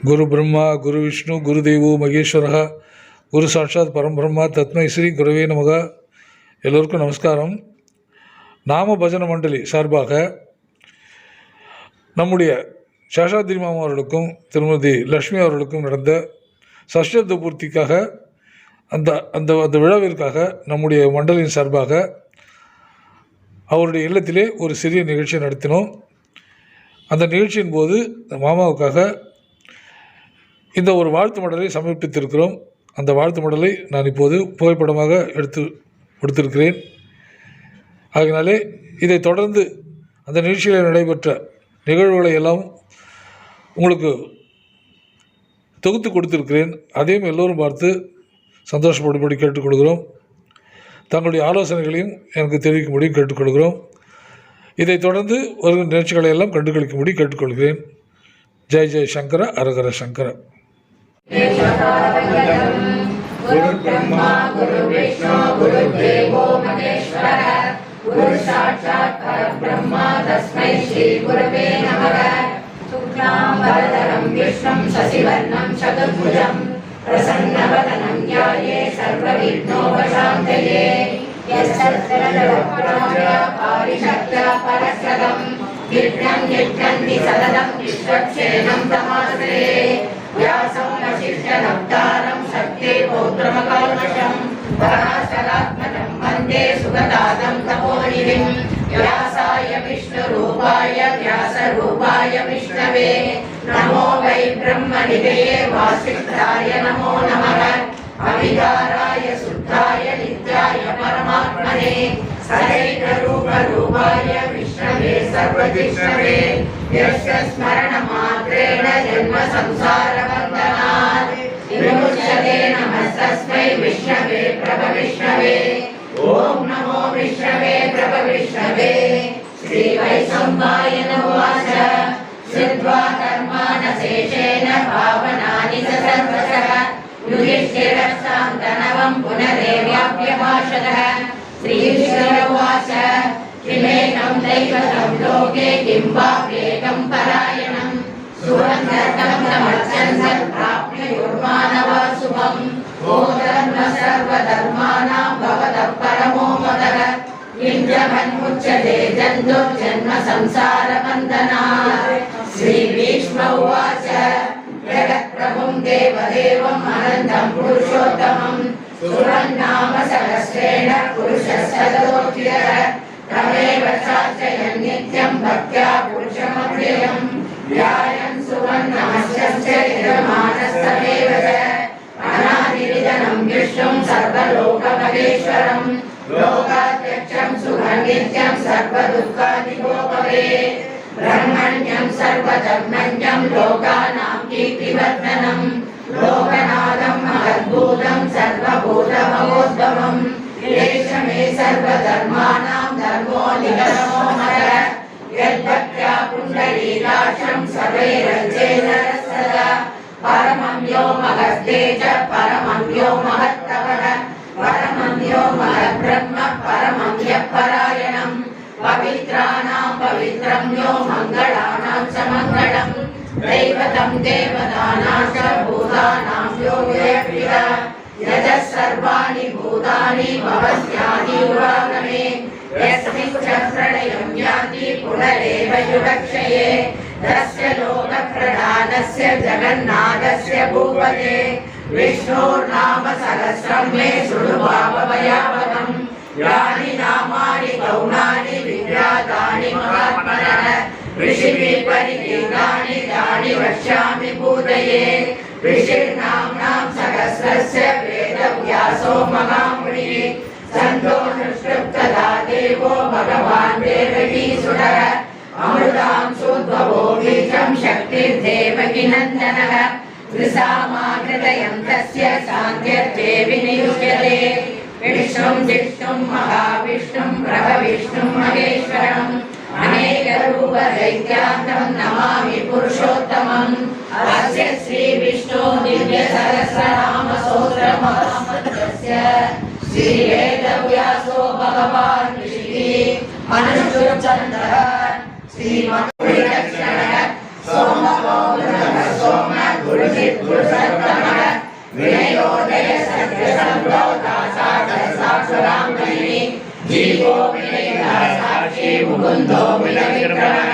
குரு பிரம்மா குரு விஷ்ணு குரு தேவோ மகேஸ்வரா குரு சாட்சாத் பரம்பிரம்மா தத்மை ஸ்ரீ குருவே நமக. எல்லோருக்கும் நமஸ்காரம். நாம பஜன மண்டலி சார்பாக நம்முடைய சேஷாத்ரி மாமா அவர்களுக்கும் திருமதி லக்ஷ்மி அவர்களுக்கும் நடந்த சஷ்டத்த பூர்த்திக்காக அந்த அந்த அந்த விழாவிற்காக நம்முடைய மண்டலின் சார்பாக அவருடைய இல்லத்திலே ஒரு சிறிய நிகழ்ச்சியை நடத்தினோம். அந்த நிகழ்ச்சியின் போது மாமாவுக்காக இந்த ஒரு வாழ்த்து மடலை சமர்ப்பித்திருக்கிறோம். அந்த வாழ்த்து மடலை நான் இப்போது புகைப்படமாக எடுத்து கொடுத்திருக்கிறேன். ஆகினாலே இதை தொடர்ந்து அந்த நிகழ்ச்சியில் நடைபெற்ற நிகழ்வுகளை எல்லாம் உங்களுக்கு தொகுத்து கொடுத்திருக்கிறேன். அதையும் எல்லோரும் பார்த்து சந்தோஷப்படும்படி கேட்டுக்கொள்கிறோம். தங்களுடைய ஆலோசனைகளையும் எனக்கு தெரிவிக்கும்படி கேட்டுக்கொள்கிறோம். இதை தொடர்ந்து வருகின்ற நிகழ்ச்சிகளை எல்லாம் கண்டுகளிக்கும்படி கேட்டுக்கொள்கிறேன். ஜெய் ஜெய் சங்கர அரகர சங்கர. குரு பிரம்மா குரு விஷ்ணு குரு தேவோ மகேஸ்வர குரு சாட்சாத் பரபிரம்மா தஸ்மை ஸ்ரீ குருவே நமக. சுக்லாம் வரதரம் விஷ்ணும் சசிவர்ணம் சதுர்புஜம் பிரசன்னவதனம் ध्याये सर्वविघ्नोपशान्तये. यस्सर्वलोकराज्य पारिषद्य परस्परं विघ्नं निघ्नन्ति सततं विश्वक्षेणं तमाश्रये. व्यासं वसिष्ठनप्तारं शक्ति पौत्रमकल्मषं पराशरात्मजं वन्दे सुगतादं तपोनिधिं. व्यासाय विष्णुरूपाय व्यासरूपाय विष्णवे नमो वै ब्रह्मनिधये वासिष्ठाय नमो नमः. अविकाराय शुद्धाय नित्याय परमात्मने सदैकरूपरूपाय विष्णवे सर्वजिष्णवे. यस्य स्मरणमात्रेण जन्म संसारबन्धनात् विमुच्यते. नमस्तस्मै विष्णवे प्रभविष्णवे. ॐ नमो विष्णवे प्रभविष्णवे. श्रीवैशम्पायन उवाच श्रुत्वा कर्माणशेषेण पावनानि च सर्वशः युधिष्ठिरश्चान्तनवं पुनरेवाप्यभाषतः. श्रीकृष्ण उवाच किमेकं दैवतं लोके किं वाप्येकं परायणं सुरन्नर्कं समर्चन् सत्प्राप्नुर्मानवा शुभम्. ओ धर्म सर्वधर्माणां भवतः परमो मदः. किं च मन्मुच्यते जन्तुर्जन्म संसारबन्धनात्. श्रीभीष्म उवाच जगत्प्रभुं देवदेवम् अनन्तं पुरुषोत्तमं सुरन्नाम सहस्रेण पुरुषः शतकोटिः. तमेव चार्चयन् नित्यं भक्त्या पुरुषमव्ययम्. ध्यायन् सुवर्णमस्यस्य यजमानस्तमेव च. अनादिनिधनं विष्णुं सर्वलोकमहेश्वरं लोकाध्यक्षं सुखनित्यं सर्वदुःखादिगोपवे. ब्रह्मण्यं सर्वधर्मण्यं लोकानां कीर्तिवर्धनं लोकनाथं महद्भूतं सर्वभूतमहोद्भवम्. एष मे सर्वधर्माणां धर्मो निधनो मदः. यद्भक्त्या पुण्डरीकाक्षं सर्वैरञ्जेन सदा. परमं यो महस्ते च परमं यो महत्तपः. परमं यो महद्ब्रह्म परमं यः परायणम्. पवित्राणां पवित्रं यो मङ्गलानां च मङ्गलम्. दैवतं देवतानां च भूतानां यो व्यक्तिः. यजः सर्वाणि भूतानि भवत्यादि उपागमे. यस्मिन् च प्रलयं याति पुनरेव युगक्षये. तस्य लोकप्रधानस्य जगन्नाथस्य भूपते. विष्णोर्नाम सहस्रं मे शृणु भावभयावहम्. यानि नामानि गौणानि विख्यातानि महात्मनः. ऋषिभिः परिगीतानि तानि वक्ष्यामि भूतये. ऋषिर्नाम्नां सहस्रस्य वेदव्यासो महामुनिः. सन्तोषुष्टुप्तदा देवो भगवान् देवकीसुतः. अमृतांशोद्भवो बीजं शक्तिर्देवकीनन्दनः. त्रिसामाकृतयं तस्य सान्ध्यर्थे विनियुज्यते. विष्णुं जिष्णुं महाविष्णुं प्रभविष्णुं महेश्वरम् अनेकरूपदैत्यान्तं नमामि पुरुषोत्तमम्. अस्य श्रीविष्णो दिव्यसहस्रनामस्तोत्रमहामन्त्रस्य श्रीवेदव्यासो भगवान् ऋषिः अनुष्ठुप्छन्दः. श्रीमन्त्रिलक्षणः सोमगो सोम गुरु पुरुषोत्तमः विनयोदय सत्यसंभव दासाक्षरांगलिनी जीवो विनयः साक्षी मुकुंदो विनविक्रमः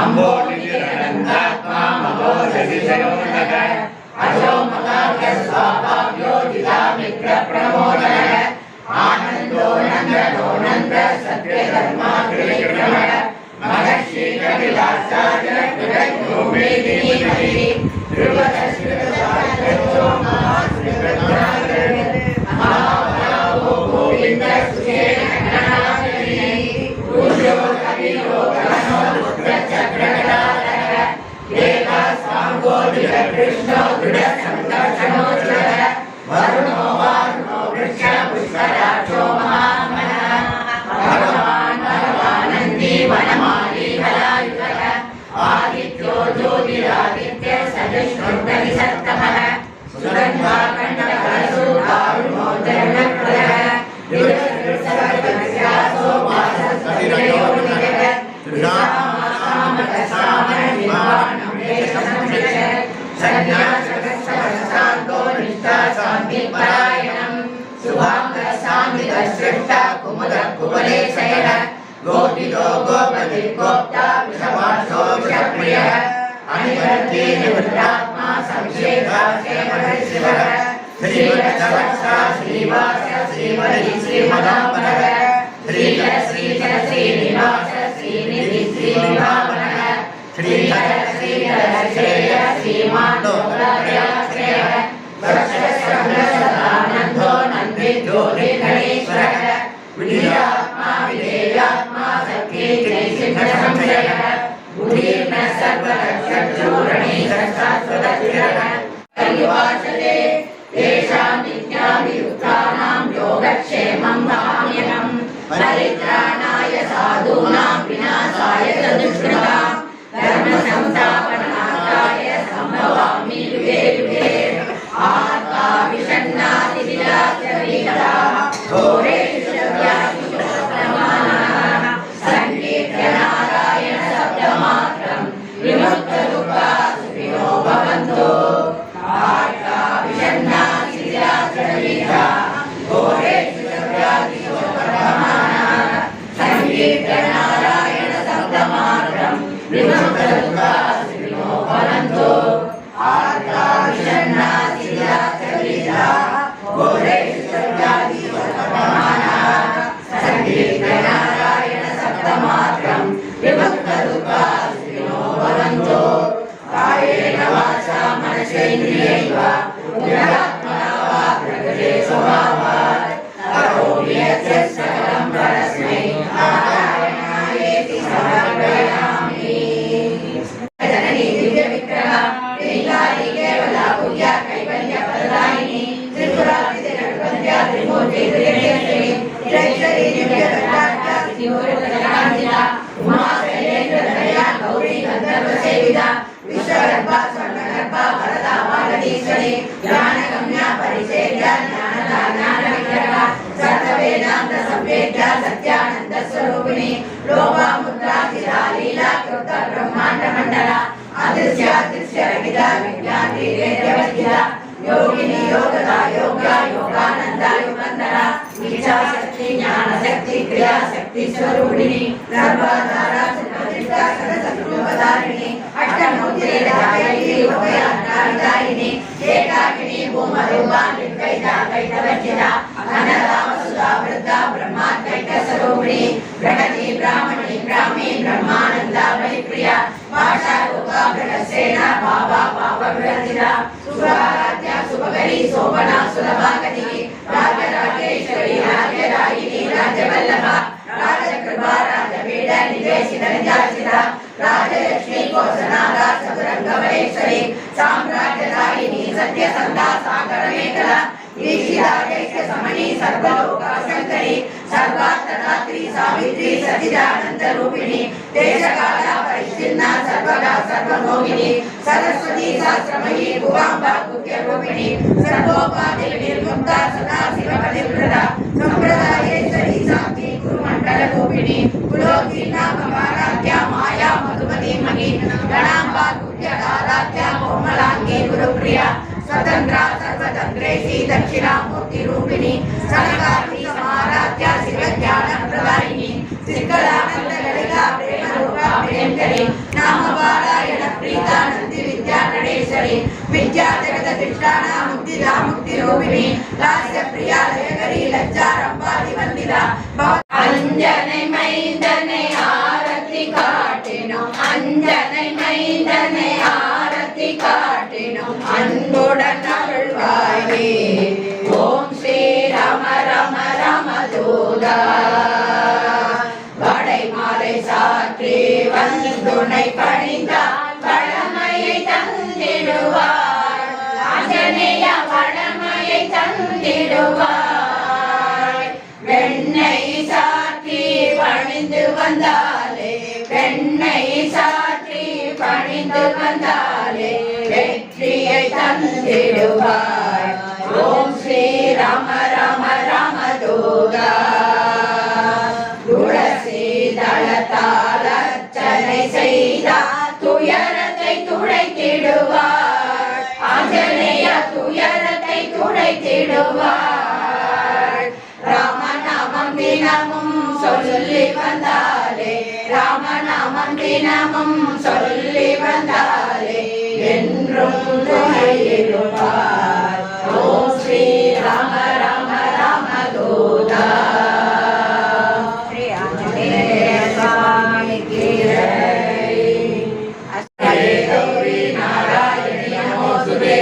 अम्बो निधिरनन्दात्मा महोदधिशयोनः अजो मदाख्य स्वाभाव्योजिता मित्रप्रमोदनः आनन्दो नन्दनो नन्द सत्यधर्मा त्रिविक्रमः महर्षि कविलासार्य कृतज्ञो मेदिनी ध्रुवदश्रुतशास्त्रज्ञो महाभावो गोविन्द सुखेन गणनायिनी पूज्यो कविरो गणो पुत्रचक्रगदाधरः देवास्वाङ्गो कृष्णो दृढसङ्कर्षणोज्ज्वलः वरुणो वारुणो वृक्ष पुष्कराक्षो महामनः भगवानन्दी वनमाली हलायुधः आदित्यो ज्योतिरादित्य सदृष्णुर्दलिसत्तमः सुगन्धाकण्डकरसो दारुणो जगन्प्रदः युगसर्वस्यासो वासस्ततिरयोनिजः तृषामासामकसामनिर्वाणं देशसंश्रितः सन्न्यासकस्सहस्रान्तो निष्ठा शान्तिपरायणं शुभाङ्गसान्निधश्रेष्ठा कुमुदः कुवलेशयः गोपितो गोपतिर्गोप्ता वृषभाक्षो वृषप्रियः अनिवर्ती निवृत्तात्मा संक्षेपाक्षेमशिवः श्रीवत्सवत्सा श्रीवास श्रीमणि श्रीमदाम्बरः श्रीधर श्रीधर श्रीनिवास श्रीनिधि श्रीनिभावनः श्रीधर श्रीधर श्रेय श्रीमानोदयाश्रयः वर्षसहस्रानन्दो नन्दिज्योतिर्गणेश्वरः विधिरात्मा विधेयात्मा सत्ये जयसिंहसंशयः बुधिर्न सर्वलक्षचूरणीशस्त्रस्वतस्थिरः कलिवासले तेषां विज्ञाभियुक्तानां योगक्षेमं भाम्यहं परित्राणाय साधूनां विनाशाय दुष्कृतां धर्मसंस्थापनार्थाय सम्भवामि युगे युगे आर्ता विषण्णातिविलासविहताः घोरेषु शव्याभिशोभमानाः सङ्कीर्त्य नारायण शब्दमात्रं विमुक्तदुःखासुखिनो भवन्तु आर्ता विषण्णातिविलासविहताः घोरेषु शव्याभिशोभमानाः सङ्कीर्त्य नारायण शब्दमात्रं विमुक्तदुःखासुखिनो भवन्तु आर्ता विषण्णातिविलासविहताः घोरेषु शव्याभिशोभमानाः सङ्कीर्त्य नारायण शब्दमात्रं विमुक्तदुःखासुखिनो भवन्तु कायेन वाचा मनसेन्द्रियैर्वा बुद्ध्यात्मना वा प्रकृते स्वभावात् करोमि यत् सकलं परस्मै नारायणायेति समर्पयामि। जननी दिव्यविग्रह लीलारी केवला पूज्या कैवल्य फलदायिनी त्रिपुरादित्यनटवन्द्या त्रिमूर्ति त्रिनेत्री त्रैश्वरी दिव्यकटाक्षा सिंहूरकटान्विता उमा शैलेन्द्रतनया गौरी गन्धर्वसेविता विश्वगर्भा स्वर्णगर्भा वरदा वागदीश्वरी ज्ञानगम्या परिसेव्या ज्ञानदा ज्ञानविग्रहा सर्ववेदान्त संवेद्या सत्यानन्दस्वरूपिणी लोपामुद्रा चिरा लीला कृत ब्रह्माण्डमण्डला अदृश्यादृश्यरहिता विज्ञाति वेद्यवद्धिता योगिनी योगदा योग्या योगानन्दा युगन्धरा इच्छाशक्ति ज्ञानशक्ति क्रियाशक्ति स्वरूपिणी सर्वाधारा सुप्रतिष्ठा सर्वसत्त्वपदारिणी अष्टमूर्तिर्दायिनी योगयात्राविदायिनी एकाकिनी भूमरूपा निर्कैता कैतवज्जिता अनरामसुधा वृद्धा ब्रह्माद्वैतस्वरूपिणी प्रगति ब्राह्मणी ब्राह्मी ब्रह्मानन्दा वैप्रिया भाषारूपा बृहस्सेना भावा भावविरचिता सुराराध्या शुभकरी शोभना सुलभागति राजराजेश्वरी राज्यरायिनी राज्यवल्लभा राजकृपा राजवीड निवेशित निजाशिता राजलक्ष्मी कोसनादा सदुरंगमलेश्वरी साम्राज्यदायिनी सत्यसन्धा सागरमेखला ईशिराजैश्य समनी सर्वलोकाशंकरी सर्वार्थदात्री सावित्री सच्चिदानंद रूपिणी देशकाला परिच्छिन्ना सर्वगा सर्वभोगिनी सरस्वती शास्त्रमयी भुवांबा कुत्य रूपिणी सर्वोपाधि निर्मुक्ता सदा शिव पतिव्रता संप्रदायेश्वरी शांति कुरुमंडल रूपिणी कुलोत्तीर्णा भवाराध्या माया मधुमती मही गणांबा विद्याराध्या कोमलांगी गुरुप्रिया स्वतंत्रा सर्वतंत्रेसी दक्षिणामूर्ति रूपिणी सनकारि समाराध्या शिवज्ञान प्रदायिनी सिद्धलानंद ललिता प्रेम रूपा प्रियंकरी नाम पारायण प्रीता नंदी विद्या गणेश्वरी विद्या जगत दिष्टाना मुक्तिदा मुक्ति रूपिणी लास्य प्रिया लयकरी लज्जा रंभादि वंदिता अंजने मैंदने आरती काटिनो अंजने मैंदने आरती काटिनो அன்புடன் அருள்வாயே ஓம் ஸ்ரீ ராம ராம ராம தூதா வடைமாலை சாற்றி வந்துனை பணிந்தால் வளமையை தந்திடுவார் ஆஞ்சநேய வளமையை தந்திடுவார் வெண்ணெய் சாற்றி பணிந்து வந்தாலே வெண்ணெய் சாற்றி பணிந்து வந்தாலே வெற்றியை தந்திடுவார் ஓம் ஸ்ரீ ராம ராம ராம தூதா துளசி தளத்தால் அர்ச்சனை செய்தார் துயரத்தை துடைத்திடுவார் ஆஞ்சநேய துயரத்தை துடைத்திடுவார் ராமநாமம் தினமும் சொல்லி வந்தாலே ராமநாமம் தினமும் சொல்லி வந்தாலே என்றும் துணையிடுவார் ஓம் ஸ்ரீ ராம ராம ராம தூதா ஸ்ரீ ஆஞ்சநேய சுவாமிக்கு கௌரி நாராயணி நமோஸ்துதே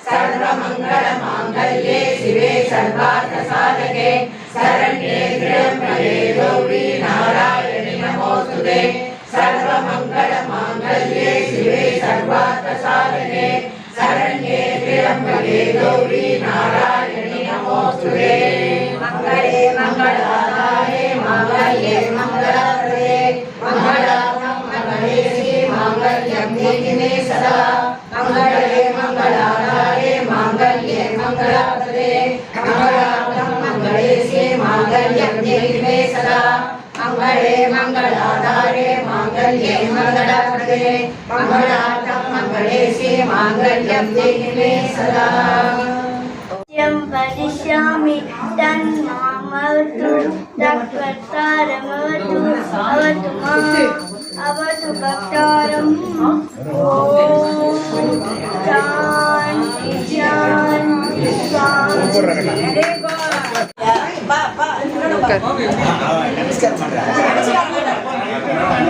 சர்வமங்கள மாங்கல்யே சிவே சர்வார்த்த சாதகே சரண்யே த்ர்யம்பகே கௌரி நாராயணி நமோஸ்துதே सर्वमंगल मांगल्ये शिवे सर्वार्थ साधके शरण्ये त्र्यंबके गौरी नारायणि नमोस्तुते मंगले मंगलादाये मांगल्ये मंगलप्रदे मंगलानां मंगले श्री मांगल्यं देहि सदा मंगले मंगलादाये मांगल्ये मंगलप्रदे मंगलानां मंगले श्री मांगल्यं देहि सदा मंगले मंगलाधारे मांगल्ये मंगलप्रदे मंगलार्थं मंगले श्री मांगल्यं देहि मे सदा वदिष्यामि तन्मामवतु तत्कर्तारमवतु अवतु माम् अवतु भक्तारम् ॐ शान्ति शान्ति शान्ति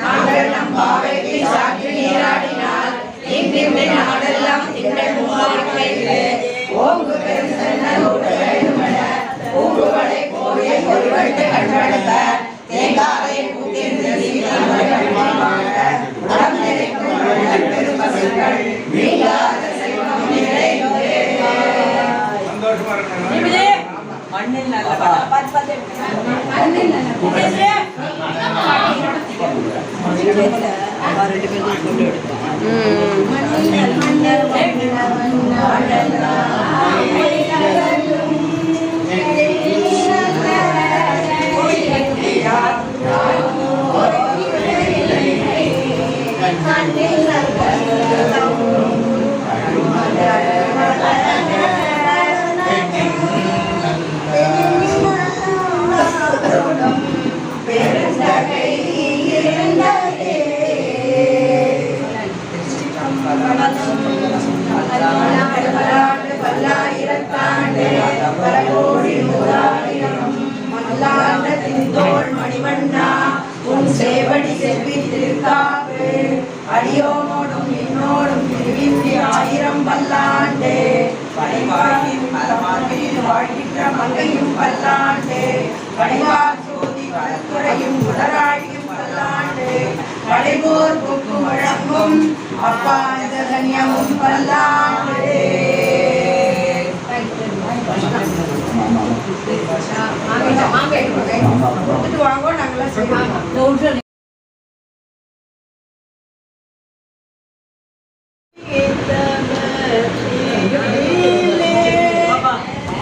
நாங்கள் நம் பாவைக்கு சாற்றி நீராடினால் இங்கிருந்து நாடெல்லாம் திங்கள் மூவாயிரத்து ஓங்கு பெரும் சென்னலோடு வேண்டுமென பூங்குவளை கோயை ஒருவட்டு கண்படுத்த தேங்காயை பூத்திருந்து மனம் நிறைக்கும் பெரும் பசுக்கள் நீங்காத செல்வம் நிறைந்தே மண்ணில் நல்ல மணிவண்ணா உன் சேவடி செல்வி திருக்காப்பு அடியோனோடும் என்னோடும் திருவிந்தி ஆயிரம் பல்லாண்டு படைவாயின் மலமார்பில் வாழ்கின்ற மங்கையும் பல்லாண்டு படைவார் சோதி வளத்துறையும் உடராழியும் பல்லாண்டு படைபோர் புக்கு வழங்கும் அப்பாஞ்சகன்யமும் பல்லாண்டு கொடுத்துட்டு வாங்க நாங்களாம் செய்வோம்.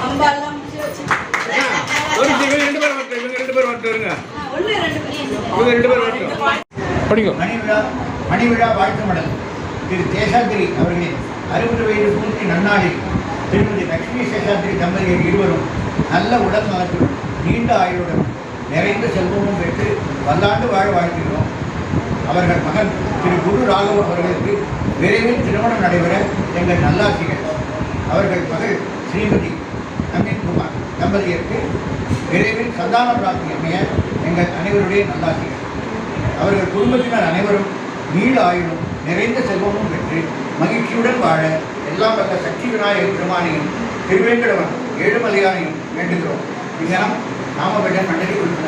அம்பாலாம் முடிச்சு வச்சு படிக்கும். மணிவிழா வாழ்த்து மடல் திரு சேஷாத்திரி அவர்களின் 60 வயது பூர்த்தி நன்னாளில் திருமதி லட்சுமி சேஷாத்திரி தம்பதியர் இருவரும் நல்ல உடல் நலத்துடன் நீண்ட ஆயுளுடன் நிறைந்த செல்வமும் பெற்று பல்லாண்டு வாழ வாழ்த்துகிறோம். அவர்கள் மகன் திரு குரு ராகவ் அவர்களுக்கு விரைவில் திருமணம் நடைபெற எங்கள் நல்லாசிகள். அவர்கள் மகள் ஸ்ரீமதி நவீன்குமார் தம்பதியருக்கு விரைவில் சந்தான பிராப்தி அமைய எங்கள் அனைவருடைய நல்லாசிகள். அவர்கள் குடும்பத்தினர் அனைவரும் நீள ஆயுளும் நிறைந்த செல்வமும் பெற்று மகிழ்ச்சியுடன் வாழ எல்லாம் வல்ல சக்தி விநாயகர் பெருமானையும் திருவேங்கடவன் ஏழுமலையானையும் வேண்டுகிறோம். இங்கனம் நாமபஜன் மண்டலி உறுப்பினர்